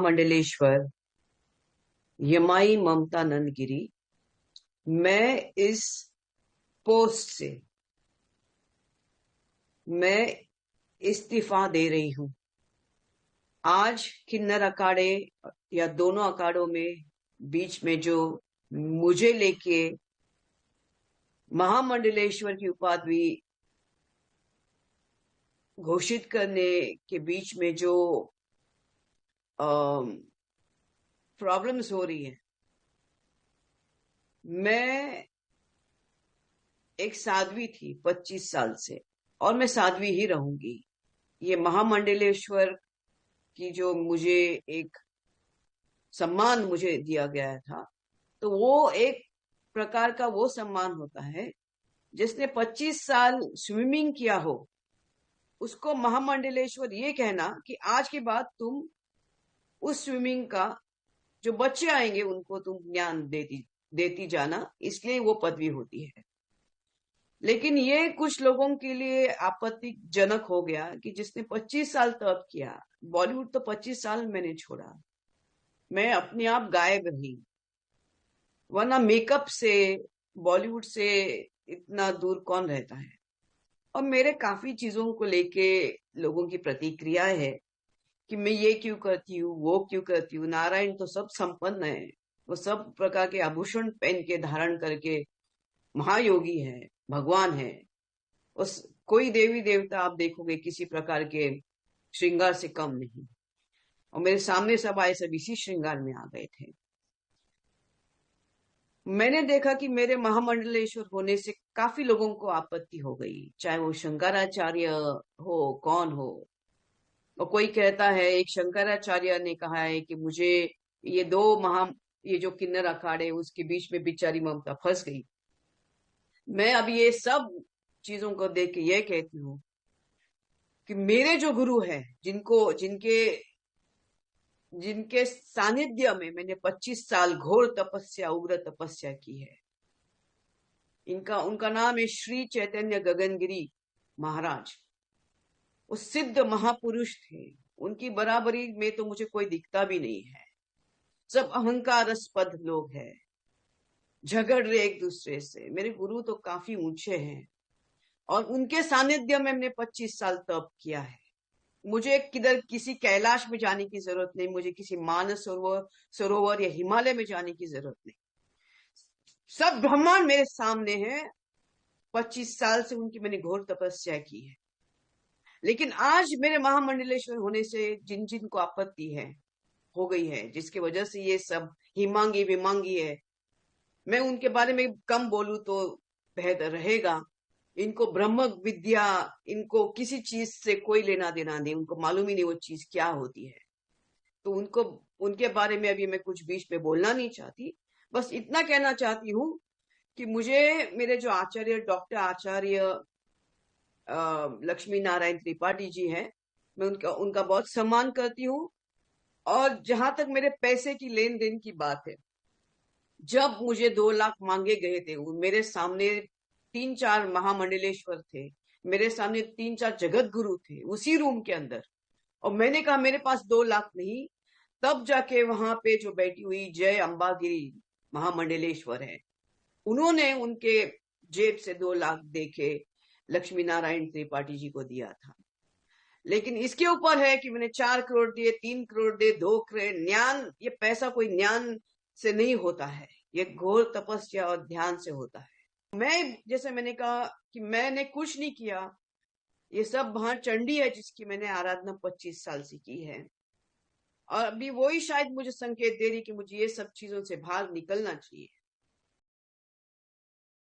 महामंडलेश्वर यमाई ममता नंदगिरी, मैं इस पोस्ट से मैं इस्तीफा दे रही हूं। आज किन्नर अखाड़े या दोनों अखाड़ों में बीच में जो मुझे लेके महामंडलेश्वर की उपाधि घोषित करने के बीच में जो प्रॉब्लम्स हो रही है, मैं एक साध्वी थी 25 साल से और मैं साध्वी ही रहूंगी। ये महामंडलेश्वर की जो मुझे एक सम्मान मुझे दिया गया था, तो वो एक प्रकार का वो सम्मान होता है जिसने 25 साल स्विमिंग किया हो, उसको महामंडलेश्वर ये कहना कि आज के बाद तुम उस स्विमिंग का जो बच्चे आएंगे उनको तुम ज्ञान देती जाना, इसलिए वो पदवी होती है। लेकिन ये कुछ लोगों के लिए आपत्तिजनक हो गया कि जिसने 25 साल तप किया, बॉलीवुड तो 25 साल मैंने छोड़ा, मैं अपने आप गायब रही, वरना मेकअप से बॉलीवुड से इतना दूर कौन रहता है। और मेरे काफी चीजों को लेके लोगों की प्रतिक्रिया है कि मैं ये क्यों करती हूँ, वो क्यों करती हूँ। नारायण तो सब संपन्न है, वो सब प्रकार के आभूषण पहन के धारण करके महायोगी है, भगवान है। उस कोई देवी देवता आप देखोगे किसी प्रकार के श्रृंगार से कम नहीं, और मेरे सामने सब आए सब इसी श्रृंगार में आ गए थे। मैंने देखा कि मेरे महामंडलेश्वर होने से काफी लोगों को आपत्ति हो गई, चाहे वो शंकराचार्य हो, कौन हो। और कोई कहता है, एक शंकराचार्य ने कहा है कि मुझे ये जो किन्नर अखाड़े उसके बीच में बेचारी ममता फंस गई। मैं अब ये सब चीजों को देख के ये कहती हूँ कि मेरे जो गुरु हैं, जिनके सानिध्य में मैंने 25 साल घोर तपस्या, उग्र तपस्या की है, उनका नाम है श्री चैतन्य गगनगिरी महाराज। वो सिद्ध महापुरुष थे, उनकी बराबरी में तो मुझे कोई दिखता भी नहीं है। सब अहंकारस्पद लोग हैं, झगड़ रहे एक दूसरे से। मेरे गुरु तो काफी ऊंचे हैं और उनके सानिध्य में मैंने 25 साल तप किया है। मुझे किसी कैलाश में जाने की जरूरत नहीं, मुझे किसी मानस सरोवर या हिमालय में जाने की जरूरत नहीं। सब ब्रह्मांड मेरे सामने है। 25 साल से उनकी मैंने घोर तपस्या की है। लेकिन आज मेरे महामंडलेश्वर होने से जिन जिन को आपत्ति है हो गई है, जिसकी वजह से ये सब हिमांगी विमांगी है, मैं उनके बारे में कम बोलूं तो बेहतर रहेगा। इनको ब्रह्म विद्या, इनको किसी चीज से कोई लेना देना नहीं, उनको मालूम ही नहीं वो चीज क्या होती है। तो उनके बारे में अभी मैं कुछ बीच में बोलना नहीं चाहती। बस इतना कहना चाहती हूँ कि मुझे मेरे जो आचार्य, डॉक्टर आचार्य लक्ष्मी नारायण त्रिपाठी जी हैं, मैं उनका बहुत सम्मान करती हूँ। और जहां तक मेरे पैसे की लेन देन की बात है, जब मुझे 2 लाख मांगे गए थे, मेरे सामने 3-4 महामंडलेश्वर थे, मेरे सामने 3-4 जगत गुरु थे उसी रूम के अंदर, और मैंने कहा मेरे पास 2 लाख नहीं। तब जाके वहां पे जो बैठी हुई जय अंबागिरी महामंडलेश्वर है, उन्होंने उनके जेब से 2 लाख देके लक्ष्मी नारायण त्रिपाठी जी को दिया था। लेकिन इसके ऊपर है कि मैंने 4 करोड़ दिए, 3 करोड़ दिए, 2 करोड़। ज्ञान, ये पैसा कोई ज्ञान से नहीं होता है, ये घोर तपस्या और ध्यान से होता है। मैं, जैसे मैंने कहा कि मैंने कुछ नहीं किया, ये सब वहां चंडी है जिसकी मैंने आराधना 25 साल से की है। और अभी वही शायद मुझे संकेत दे रही कि मुझे ये सब चीजों से बाहर निकलना चाहिए।